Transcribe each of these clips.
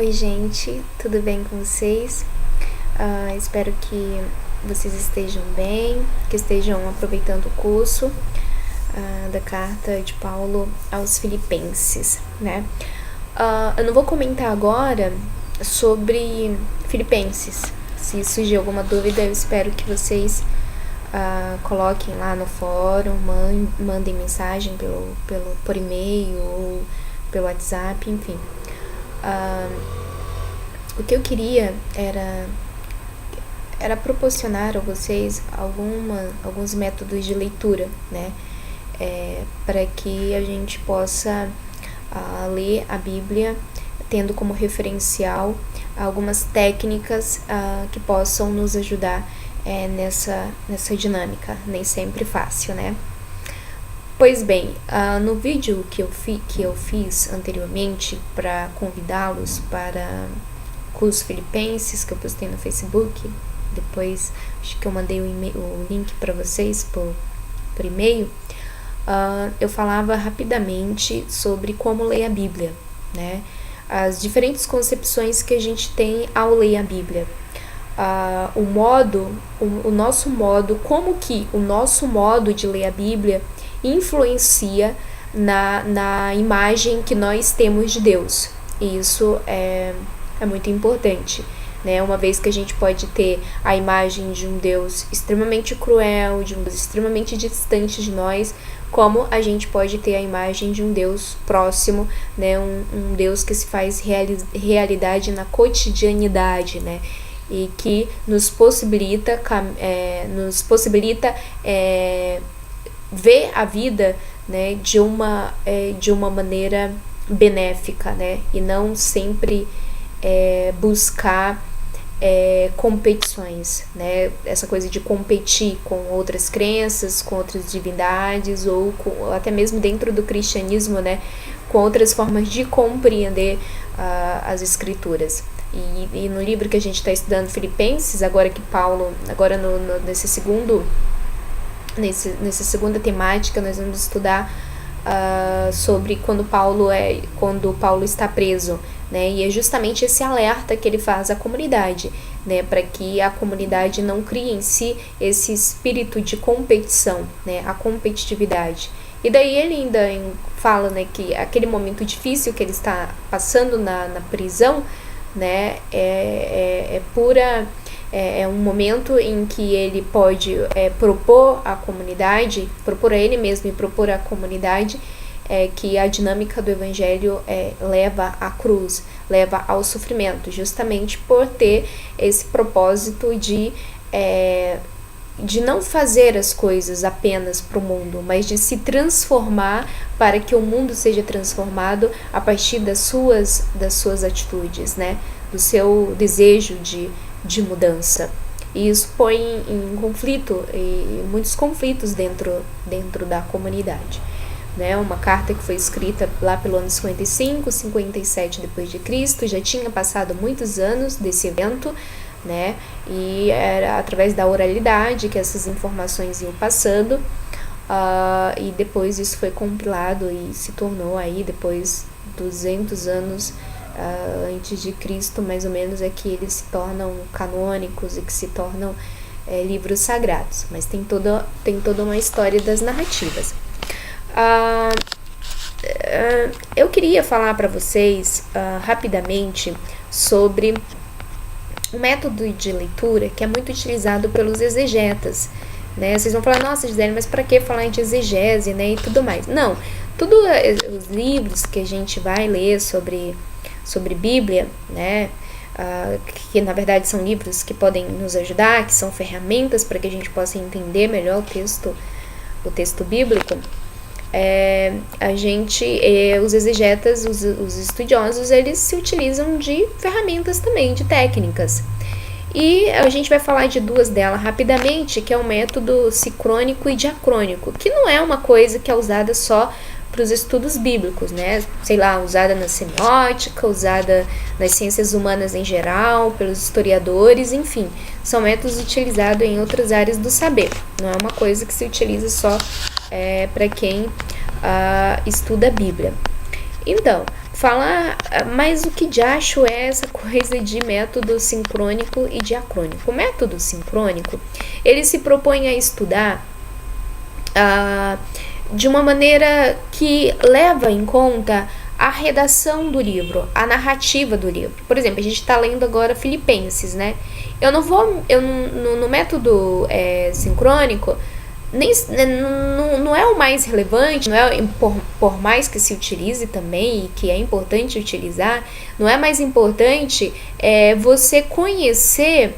Oi, gente, tudo bem com vocês? Espero que vocês estejam bem, que estejam aproveitando o curso da carta de Paulo aos Filipenses, né? Eu não vou comentar agora sobre Filipenses. Se surgir alguma dúvida, eu espero que vocês coloquem lá no fórum, mandem mensagem por e-mail ou pelo WhatsApp, enfim. O que eu queria era proporcionar a vocês alguns métodos de leitura, né? Para que a gente possa ler a Bíblia tendo como referencial algumas técnicas que possam nos ajudar nessa dinâmica, nem sempre fácil, né? Pois bem, no vídeo que eu fiz anteriormente para convidá-los para curso Filipenses, que eu postei no Facebook, depois acho que eu mandei o link para vocês por e-mail, eu falava rapidamente sobre como ler a Bíblia, né? As diferentes concepções que a gente tem ao ler a Bíblia. Como que o nosso modo de ler a Bíblia influencia na imagem que nós temos de Deus. E isso é muito importante, né? Uma vez que a gente pode ter a imagem de um Deus extremamente cruel, de um Deus extremamente distante de nós, como a gente pode ter a imagem de um Deus próximo, né? Um Deus que se faz realidade na cotidianidade, né? E que nos possibilita ver a vida, né, de uma maneira benéfica, né, e não sempre buscar competições, né, essa coisa de competir com outras crenças, com outras divindades ou até mesmo dentro do cristianismo, né, com outras formas de compreender as escrituras. E no livro que a gente está estudando, Filipenses, agora que Paulo, nessa segunda temática, nós vamos estudar sobre quando Paulo está preso, né? E é justamente esse alerta que ele faz à comunidade, né? Para que a comunidade não crie em si esse espírito de competição, né? A competitividade. E daí ele ainda fala, né, que aquele momento difícil que ele está passando na prisão, né, é um momento em que ele pode propor a ele mesmo e propor à comunidade que a dinâmica do evangelho leva à cruz, leva ao sofrimento, justamente por ter esse propósito de não fazer as coisas apenas para o mundo, mas de se transformar para que o mundo seja transformado a partir das suas atitudes, né? Do seu desejo de mudança. E isso põe em conflito, e muitos conflitos dentro da comunidade, né? Uma carta que foi escrita lá pelo ano 55, 57 depois de Cristo, já tinha passado muitos anos desse evento, né? E era através da oralidade que essas informações iam passando, e depois isso foi compilado e se tornou aí, depois 200 anos antes de Cristo, mais ou menos, é que eles se tornam canônicos e que se tornam livros sagrados. Mas tem toda uma história das narrativas. Eu queria falar para vocês rapidamente sobre um método de leitura que é muito utilizado pelos exegetas, né? Vocês vão falar, nossa, Gisele, mas para que falar de exegese, né, e tudo mais? Não, todos os livros que a gente vai ler sobre Bíblia, né, que na verdade são livros que podem nos ajudar, que são ferramentas para que a gente possa entender melhor o texto bíblico. Os exegetas, os estudiosos, eles se utilizam de ferramentas também, de técnicas. E a gente vai falar de duas delas rapidamente, que é o método sincrônico e diacrônico, que não é uma coisa que é usada só para os estudos bíblicos, né? Sei lá, usada na semiótica, usada nas ciências humanas em geral, pelos historiadores, enfim. São métodos utilizados em outras áreas do saber. Não é uma coisa que se utiliza só para quem estuda a Bíblia. Então, falar, mas o que de acho é essa coisa de método sincrônico e diacrônico. O método sincrônico, ele se propõe a estudar de uma maneira que leva em conta a redação do livro, a narrativa do livro. Por exemplo, a gente está lendo agora Filipenses, né? No método sincrônico, não é o mais relevante, não é, por mais que se utilize também, e que é importante utilizar, não é mais importante você conhecer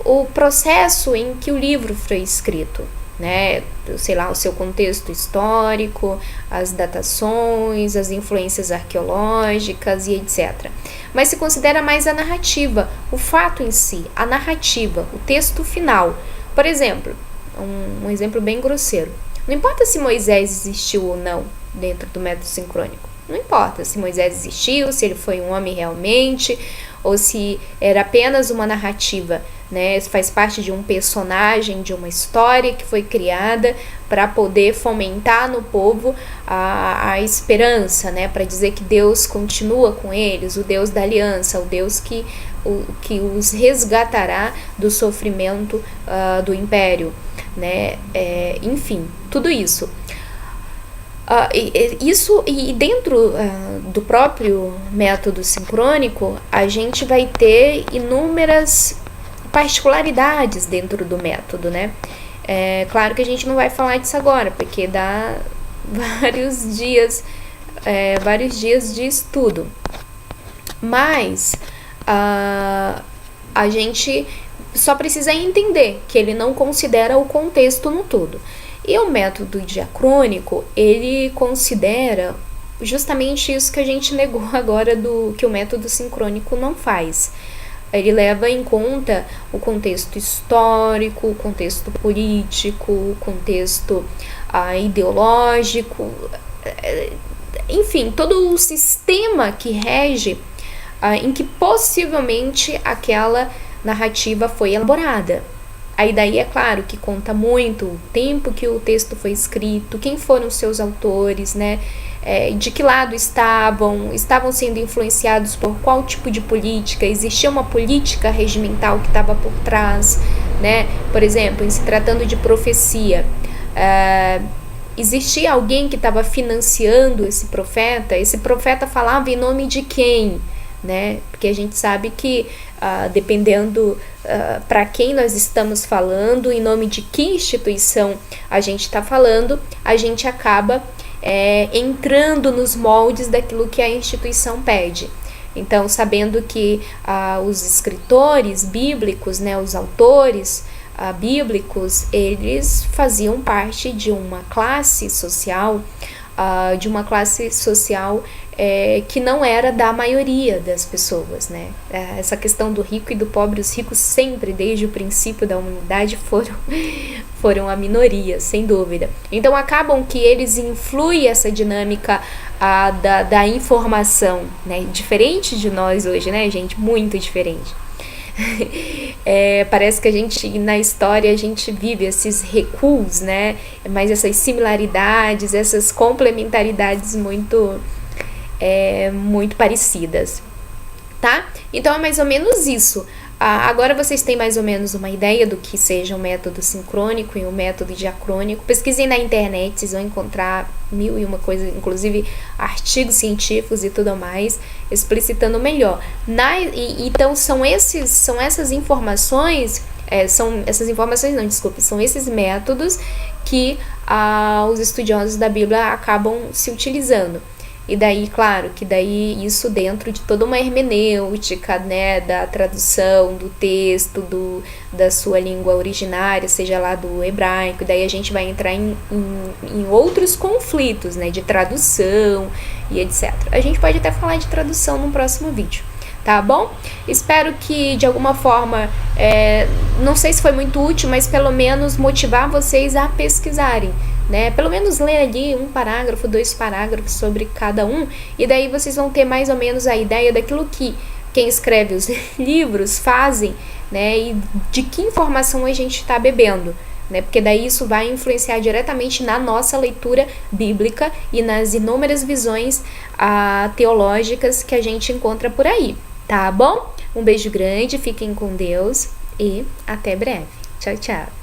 o processo em que o livro foi escrito, né? Sei lá, o seu contexto histórico, as datações, as influências arqueológicas e etc. Mas se considera mais a narrativa, o fato em si, a narrativa, o texto final. Por exemplo, um exemplo bem grosseiro. Não importa se Moisés existiu ou não dentro do método sincrônico. Não importa se Moisés existiu, se ele foi um homem realmente, ou se era apenas uma narrativa, né? Faz parte de um personagem, de uma história que foi criada para poder fomentar no povo a esperança, né? Para dizer que Deus continua com eles, o Deus da aliança, o Deus que os resgatará do sofrimento do império, né? Enfim, tudo isso. E dentro do próprio método sincrônico, a gente vai ter inúmeras particularidades dentro do método, né? Claro que a gente não vai falar disso agora, porque dá vários dias de estudo. Mas a gente só precisa entender que ele não considera o contexto no todo. E o método diacrônico, ele considera justamente isso que a gente negou agora que o método sincrônico não faz. Ele leva em conta o contexto histórico, o contexto político, o contexto ideológico, enfim, todo o sistema que rege em que possivelmente aquela narrativa foi elaborada. Aí daí é claro que conta muito o tempo que o texto foi escrito, quem foram os seus autores, né? De que lado estavam sendo influenciados por qual tipo de política, existia uma política regimental que estava por trás, né? Por exemplo, em se tratando de profecia, existia alguém que estava financiando esse profeta falava em nome de quem, né? Porque a gente sabe que dependendo para quem nós estamos falando, em nome de que instituição a gente está falando, a gente acaba entrando nos moldes daquilo que a instituição pede. Então, sabendo que os escritores bíblicos, né, os autores bíblicos, eles faziam parte de uma classe social, que não era da maioria das pessoas, né? Essa questão do rico e do pobre, os ricos sempre, desde o princípio da humanidade, foram a minoria, sem dúvida. Então acabam que eles influem essa dinâmica da informação, né? Diferente de nós hoje, né, gente? Muito diferente. Parece que a gente, na história, a gente vive esses recuos, né? Mas essas similaridades, essas complementaridades muito parecidas, tá? Então é mais ou menos isso. Agora vocês têm mais ou menos uma ideia do que seja o método sincrônico e o método diacrônico. Pesquisem na internet, vocês vão encontrar mil e uma coisa, inclusive artigos científicos e tudo mais, explicitando melhor. Então são essas informações, são esses métodos que os estudiosos da Bíblia acabam se utilizando. E daí, claro, que daí isso dentro de toda uma hermenêutica, né, da tradução do texto, da sua língua originária, seja lá do hebraico, daí a gente vai entrar em outros conflitos, né, de tradução e etc. A gente pode até falar de tradução num próximo vídeo, tá bom? Espero que de alguma forma, não sei se foi muito útil, mas pelo menos motivar vocês a pesquisarem, né? Pelo menos ler ali 1 parágrafo, 2 parágrafos sobre cada um, e daí vocês vão ter mais ou menos a ideia daquilo que quem escreve os livros fazem, né? E de que informação a gente está bebendo, né? Porque daí isso vai influenciar diretamente na nossa leitura bíblica e nas inúmeras visões teológicas que a gente encontra por aí, tá bom? Um beijo grande, fiquem com Deus e até breve. Tchau, tchau!